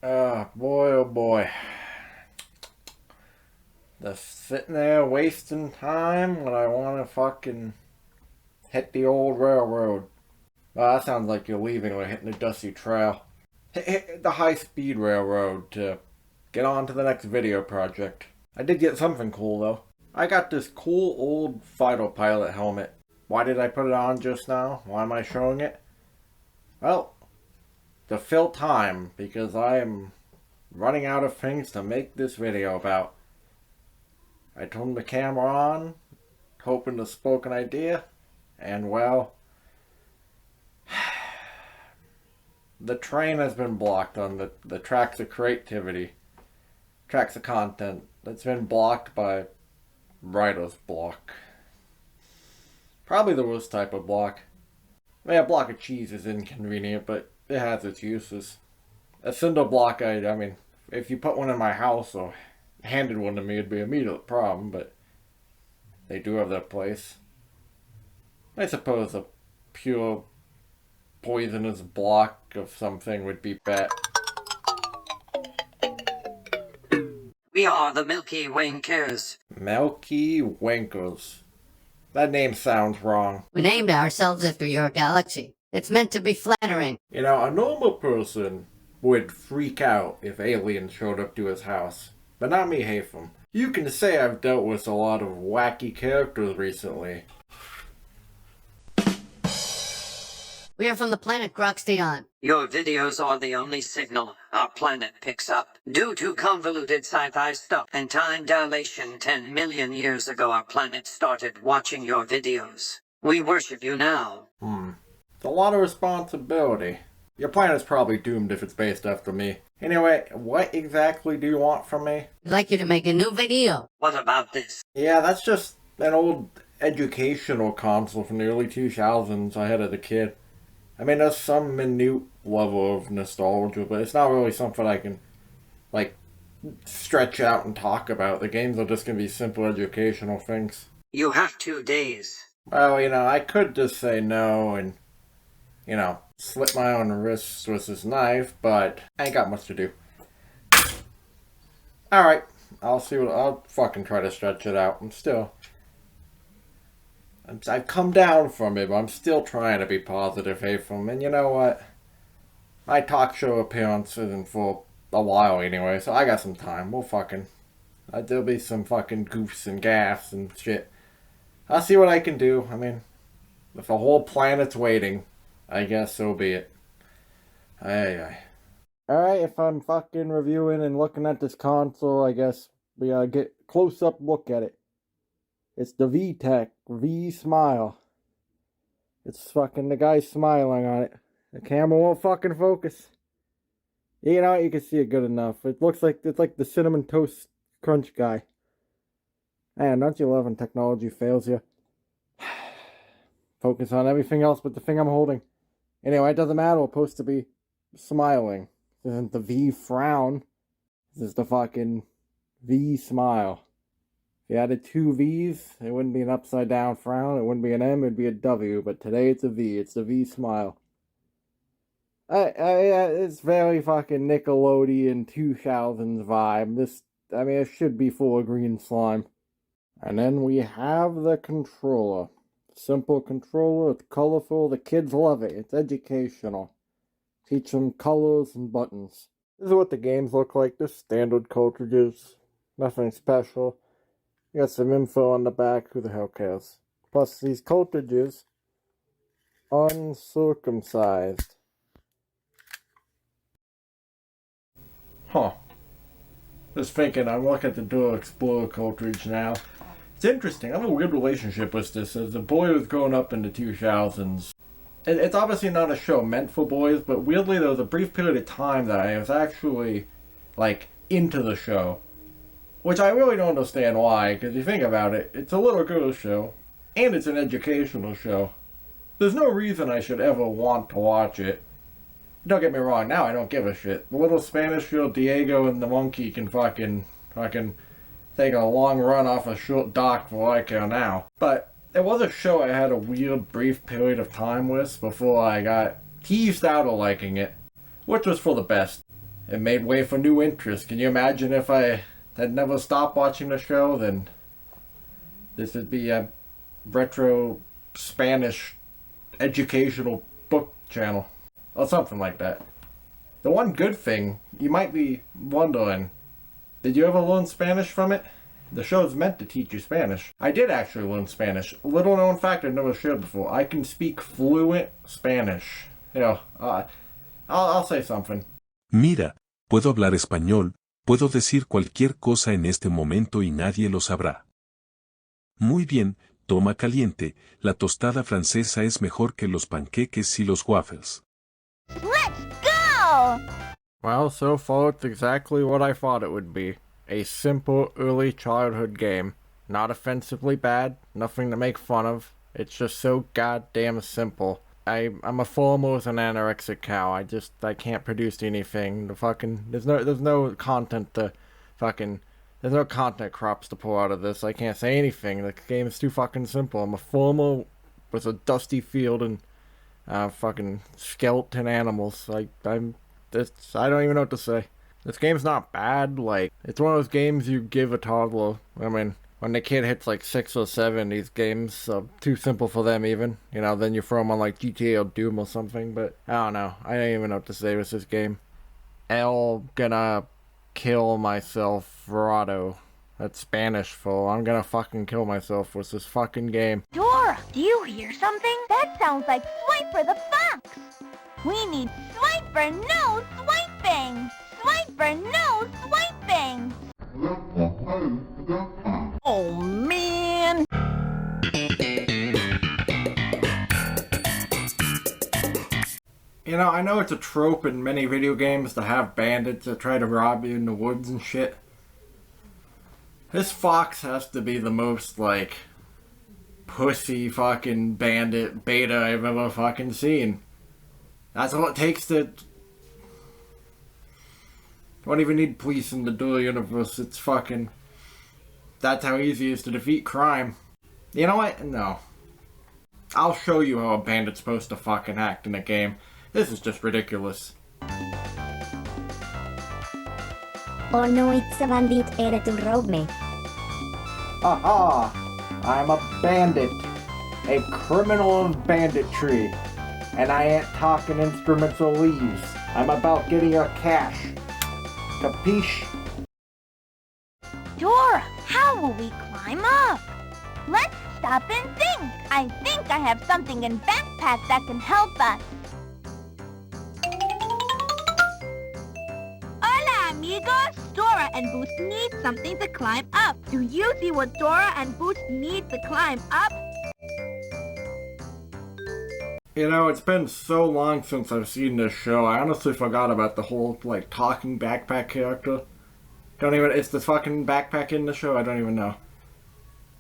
Boy, oh boy. Just sitting there wasting time when I want to fucking hit the old railroad. Well, that sounds like you're leaving or hitting the dusty trail. Hit the high-speed railroad to get on to the next video project. I did get something cool, though. I got this cool old fighter pilot helmet. Why did I put it on just now? Why am I showing it? Well, to fill time, because I am running out of things to make this video about. I turned the camera on, hoping to spoke an idea, and well, the train has been blocked on the tracks of creativity, tracks of content. That's been blocked by writer's block. Probably the worst type of block. I mean, a block of cheese is inconvenient, but it has its uses. A cinder block, I mean, if you put one in my house or handed one to me, it'd be an immediate problem, but they do have their place. I suppose a pure poisonous block of something would be bad. We are the Milky Wankers. Milky Wankers. That name sounds wrong. We named ourselves after your galaxy. It's meant to be flattering. You know, a normal person would freak out if aliens showed up to his house. But not me, Haytham. You can say I've dealt with a lot of wacky characters recently. We are from the planet Gruxton. Your videos are the only signal our planet picks up. Due to convoluted sci-fi stuff and time dilation 10 million years ago, our planet started watching your videos. We worship you now. It's a lot of responsibility. Your planet's probably doomed if it's based after me. Anyway, what exactly do you want from me? We'd like you to make a new video. What about this? Yeah, that's just an old educational console from the early 2000s I had as a kid. I mean, there's some minute level of nostalgia, but it's not really something I can, like, stretch out and talk about. The games are just going to be simple educational things. You have 2 days. Well, you know, I could just say no and, you know, slit my own wrists with this knife, but I ain't got much to do. Alright, I'll fucking try to stretch it out. I've come down from it, but I'm still trying to be positive, Haytham. And you know what? My talk show appearance isn't for a while anyway, so I got some time. There'll be some fucking goofs and gaffs and shit. I'll see what I can do. I mean, if a whole planet's waiting, I guess so be it. Aye. Alright, if I'm fucking reviewing and looking at this console, I guess we gotta get a close-up look at it. It's the Vtech V.Smile. It's fucking the guy smiling on it. The camera won't fucking focus. You know, you can see it good enough. It looks like it's like the Cinnamon Toast Crunch guy. Man, don't you love when technology fails you? Focus on everything else but the thing I'm holding. Anyway, it doesn't matter. We're supposed to be smiling. This isn't the V frown. This is the fucking V smile. If you added 2 V's, it wouldn't be an upside down frown. It wouldn't be an M. It'd be a W. But today it's a V. It's the V smile. It's very fucking Nickelodeon 2000s vibe. It should be full of green slime. And then we have the controller. Simple controller, it's colorful, the kids love it, it's educational. Teach them colors and buttons. This is what the games look like, just standard cartridges. Nothing special. You got some info on the back, who the hell cares? Plus these cartridges, uncircumcised. Huh. Just thinking, I'm looking at the Dual Explorer cartridge now. It's interesting. I have a weird relationship with this. As a boy who's grown up in the 2000s, it's obviously not a show meant for boys, but weirdly there was a brief period of time that I was actually, like, into the show. Which I really don't understand why, because you think about it, it's a little girl show, and it's an educational show. There's no reason I should ever want to watch it. Don't get me wrong, now I don't give a shit. The little Spanish girl Diego and the monkey can fucking take a long run off a short dock for all I care now. But it was a show I had a weird brief period of time with before I got teased out of liking it, which was for the best. it made way for new interest. Can you imagine if I had never stopped watching the show? Then this would be a retro Spanish educational book channel or something like that. The one good thing, you might be wondering, did you ever learn Spanish from it? The show's meant to teach you Spanish. I did actually learn Spanish. A little known fact I've never shared before. I can speak fluent Spanish. You know, I'll say something. Mira, puedo hablar español, puedo decir cualquier cosa en este momento y nadie lo sabrá. Muy bien, toma caliente, la tostada francesa es mejor que los panqueques y los waffles. Let's go! Well, so far it's exactly what I thought it would be. A simple early childhood game. Not offensively bad, nothing to make fun of. It's just so goddamn simple. I'm a farmer with an anorexic cow. I can't produce anything. There's no content there's no content crops to pull out of this. I can't say anything. The game is too fucking simple. I'm a farmer with a dusty field and fucking skeleton animals. I don't even know what to say. This game's not bad. Like, it's one of those games you give a toddler. I mean, when the kid hits like 6 or 7, these games are too simple for them even. You know, then you throw them on like GTA or Doom or something. But I don't know. I don't even know what to say with this game. Gonna kill myself, Verado. That's Spanish for I'm gonna fucking kill myself with this fucking game. Dora, do you hear something? That sounds like Swiper the Fox. We need Swiper no swiping. Swiper no swiping. Oh man. You know, I know it's a trope in many video games to have bandits that try to rob you in the woods and shit. This fox has to be the most, like, pussy fucking bandit beta I've ever fucking seen. That's all it takes to... Don't even need police in the dual universe. It's fucking... That's how easy it is to defeat crime. You know what? No. I'll show you how a bandit's supposed to fucking act in a game. This is just ridiculous. Oh no, it's a bandit here to rob me. Aha! I'm a bandit. A criminal of banditry. And I ain't talking instruments or leaves. I'm about getting your cash. Capiche? Dora, how will we climb up? Let's stop and think. I think I have something in backpack that can help us. Hola, amigos. Dora and Boost need something to climb up. Do you see what Dora and Boost need to climb up? You know, it's been so long since I've seen this show, I honestly forgot about the whole, like, talking backpack character. Is the fucking backpack in the show? I don't even know.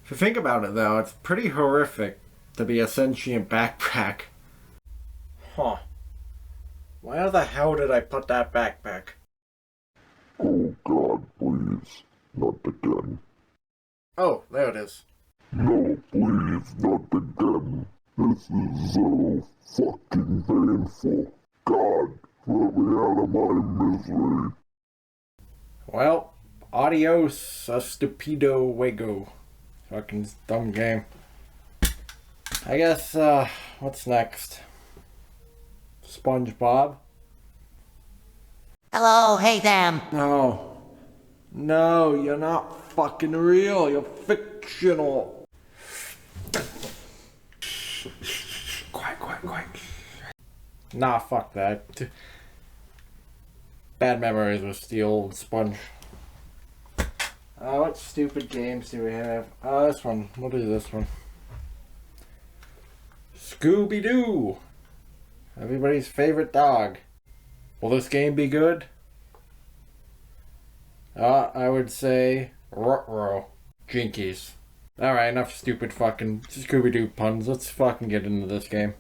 If you think about it, though, it's pretty horrific to be a sentient backpack. Huh. Where the hell did I put that backpack? Oh God, please, not again. Oh, there it is. No, please, not again. This is so fucking painful. God, let me out of my misery. Well, adios, a stupido juego. Fucking dumb game. I guess, what's next? SpongeBob? Hello, Haytham. No. No, you're not fucking real. You're fictional. Quiet. Nah, fuck that. Bad memories with the old Sponge. What stupid games do we have? This one. What is this one? Scooby-Doo! Everybody's favorite dog. Will this game be good? I would say ruh-roh. Jinkies. Alright, enough stupid fucking Scooby-Doo puns. Let's fucking get into this game.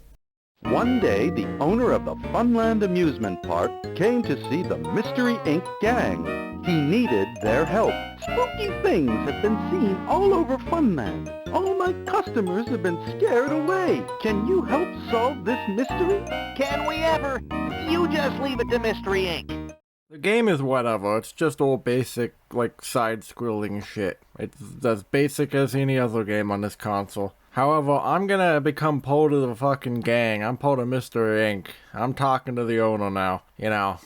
One day, the owner of the Funland amusement park came to see the Mystery Inc. gang. He needed their help. Spooky things have been seen all over Funland. All my customers have been scared away. Can you help solve this mystery? Can we ever? You just leave it to Mystery Inc. The game is whatever. It's just all basic, like, side-scrolling shit. It's as basic as any other game on this console. However, I'm gonna become part of the fucking gang. I'm part of Mr. Inc. I'm talking to the owner now. You know,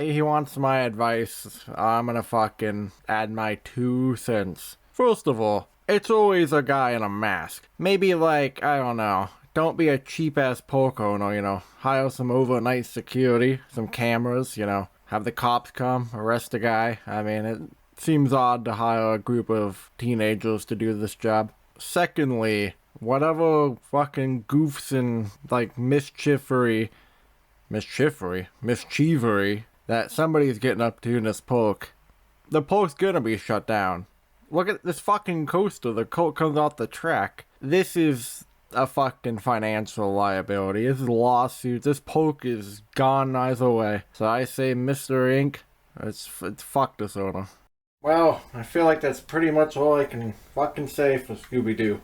he wants my advice. I'm gonna fucking add my 2 cents. First of all, it's always a guy in a mask. Maybe, like, I don't know. Don't be a cheap-ass pork owner, you know. Hire some overnight security, some cameras, you know. Have the cops come, arrest a guy. I mean, it seems odd to hire a group of teenagers to do this job. Secondly, whatever fucking goofs and, like, mischievery that somebody's getting up to in this park, the park's gonna be shut down. Look at this fucking coaster. The coat comes off the track. This is a fucking financial liability. This is lawsuits. This poke is gone either way. So I say, Mr. Inc., it's fuck this owner. Well, I feel like that's pretty much all I can fucking say for Scooby-Doo.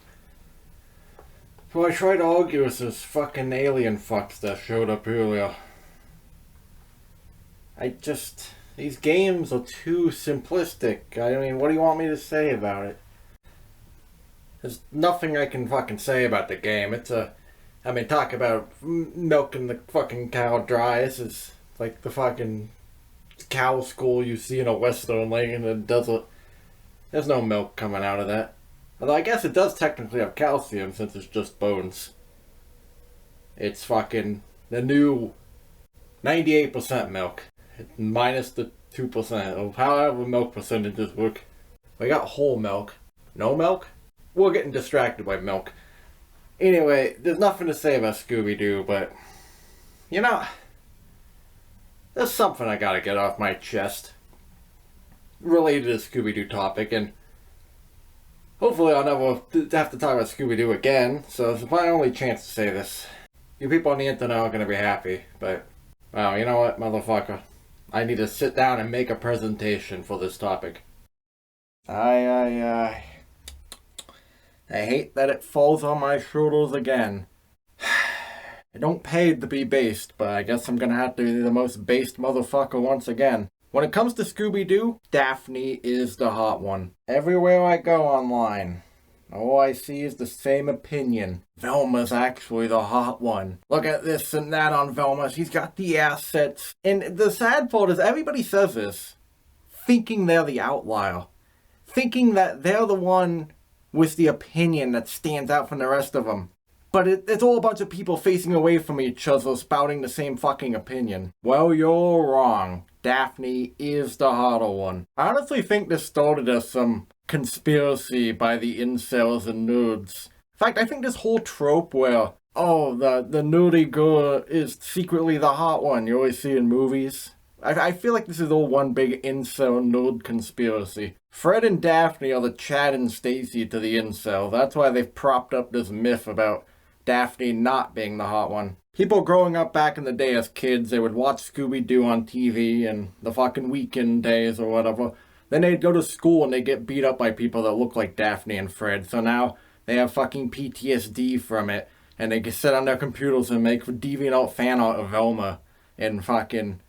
So I tried to argue with this fucking alien fucks that showed up earlier. These games are too simplistic. I mean, what do you want me to say about it? There's nothing I can fucking say about the game. Talk about milking the fucking cow dry. This is like the fucking cow school you see in a western lake in the desert. There's no milk coming out of that. Although I guess it does technically have calcium since it's just bones. It's fucking the new 98% milk. Minus the 2% of however milk percentages work. We got whole milk. No milk? We're getting distracted by milk. Anyway, there's nothing to say about Scooby-Doo, but, you know, there's something I gotta get off my chest related to the Scooby-Doo topic, and hopefully I'll never have to talk about Scooby-Doo again, so it's my only chance to say this. You people on the internet are gonna be happy, but, well, you know what, motherfucker? I need to sit down and make a presentation for this topic. I hate that it falls on my shoulders again. I don't pay to be based, but I guess I'm gonna have to be the most based motherfucker once again. When it comes to Scooby-Doo, Daphne is the hot one. Everywhere I go online, all I see is the same opinion. Velma's actually the hot one. Look at this and that on Velma. She's got the assets. And the sad part is everybody says this, thinking they're the outlier. Thinking that they're the one with the opinion that stands out from the rest of them. But it's all a bunch of people facing away from each other spouting the same fucking opinion. Well, you're wrong. Daphne is the hotter one. I honestly think this started as some conspiracy by the incels and nerds. In fact, I think this whole trope where, oh, the nerdy girl is secretly the hot one you always see in movies. I feel like this is all one big incel nerd conspiracy. Fred and Daphne are the Chad and Stacy to the incel. That's why they've propped up this myth about Daphne not being the hot one. People growing up back in the day as kids, they would watch Scooby-Doo on TV and the fucking weekend days or whatever. Then they'd go to school and they'd get beat up by people that look like Daphne and Fred. So now they have fucking PTSD from it. And they can sit on their computers and make DeviantArt fan art of Velma and fucking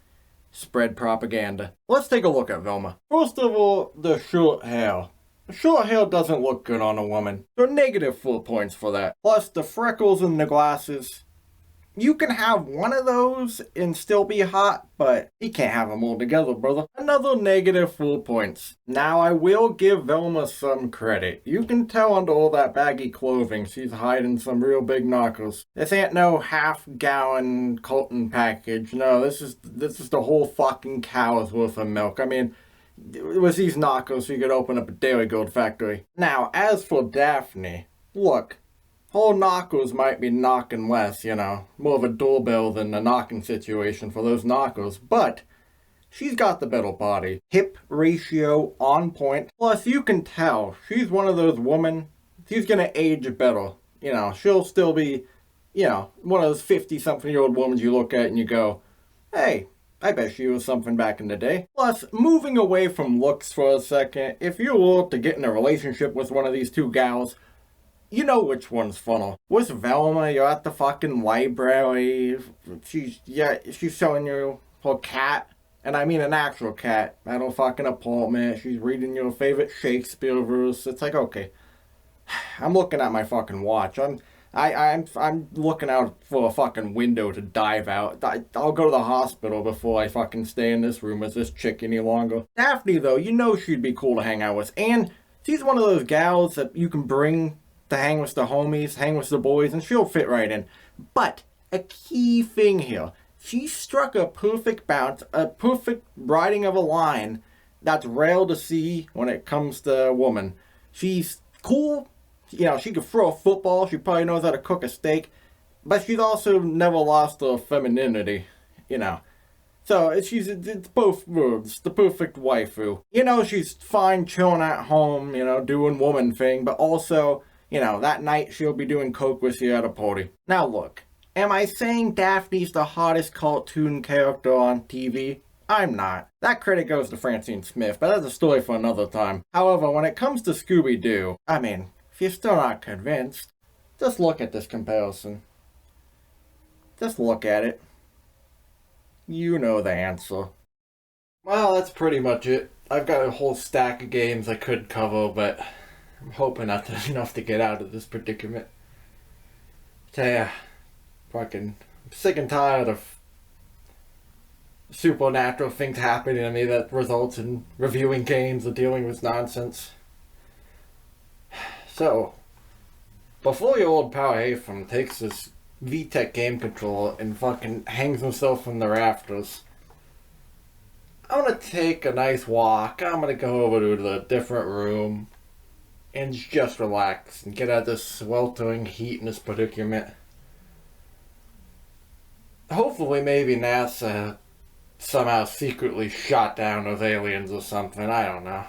spread propaganda. Let's take a look at Velma. First of all, the short hair. The short hair doesn't look good on a woman. There are negative 4 points for that. Plus, the freckles and the glasses. You can have one of those and still be hot, but you can't have them all together, brother. Another negative 4 points. Now, I will give Velma some credit. You can tell under all that baggy clothing she's hiding some real big knockers. This ain't no half-gallon Colton package. No, this is the whole fucking cow's worth of milk. I mean, with these knockers, you could open up a Dairy Gold factory. Now, as for Daphne, look. Whole knockers might be knocking less, you know, more of a doorbell than a knocking situation for those knockers, but she's got the better body. Hip ratio on point. Plus, you can tell she's one of those women, she's gonna age better. You know, she'll still be, you know, one of those 50-something-year-old women you look at and you go, hey, I bet she was something back in the day. Plus, moving away from looks for a second, if you were to get in a relationship with one of these two gals, you know which one's funner. With Velma, you're at the fucking library. She's showing you her cat. And I mean an actual cat at a fucking apartment. She's reading your favorite Shakespeare verse. It's like, okay, I'm looking at my fucking watch. I'm looking out for a fucking window to dive out. I'll go to the hospital before I fucking stay in this room with this chick any longer. Daphne, though, you know she'd be cool to hang out with. And she's one of those gals that you can bring to hang with the homies, hang with the boys, and she'll fit right in. But a key thing here. She struck a perfect bounce, a perfect writing of a line that's rare to see when it comes to a woman. She's cool. You know, she could throw a football. She probably knows how to cook a steak. But she's also never lost her femininity, you know. So it's both words, the perfect waifu. You know, she's fine chilling at home, you know, doing woman thing. But also, you know, that night she'll be doing coke with you at a party. Now look. Am I saying Daphne's the hottest cartoon character on TV? I'm not. That credit goes to Francine Smith, but that's a story for another time. However, when it comes to Scooby-Doo, I mean, if you're still not convinced, just look at this comparison. Just look at it. You know the answer. Well, that's pretty much it. I've got a whole stack of games I could cover, but I'm hoping not to enough to get out of this predicament. So yeah. Fucking sick and tired of supernatural things happening to me that results in reviewing games or dealing with nonsense. So, before your old pal Haytham takes this Vtech game controller and fucking hangs himself from the rafters, I'm gonna take a nice walk. I'm gonna go over to the different room and just relax and get out of this sweltering heat in this predicament. Hopefully, maybe NASA somehow secretly shot down those aliens or something. I don't know.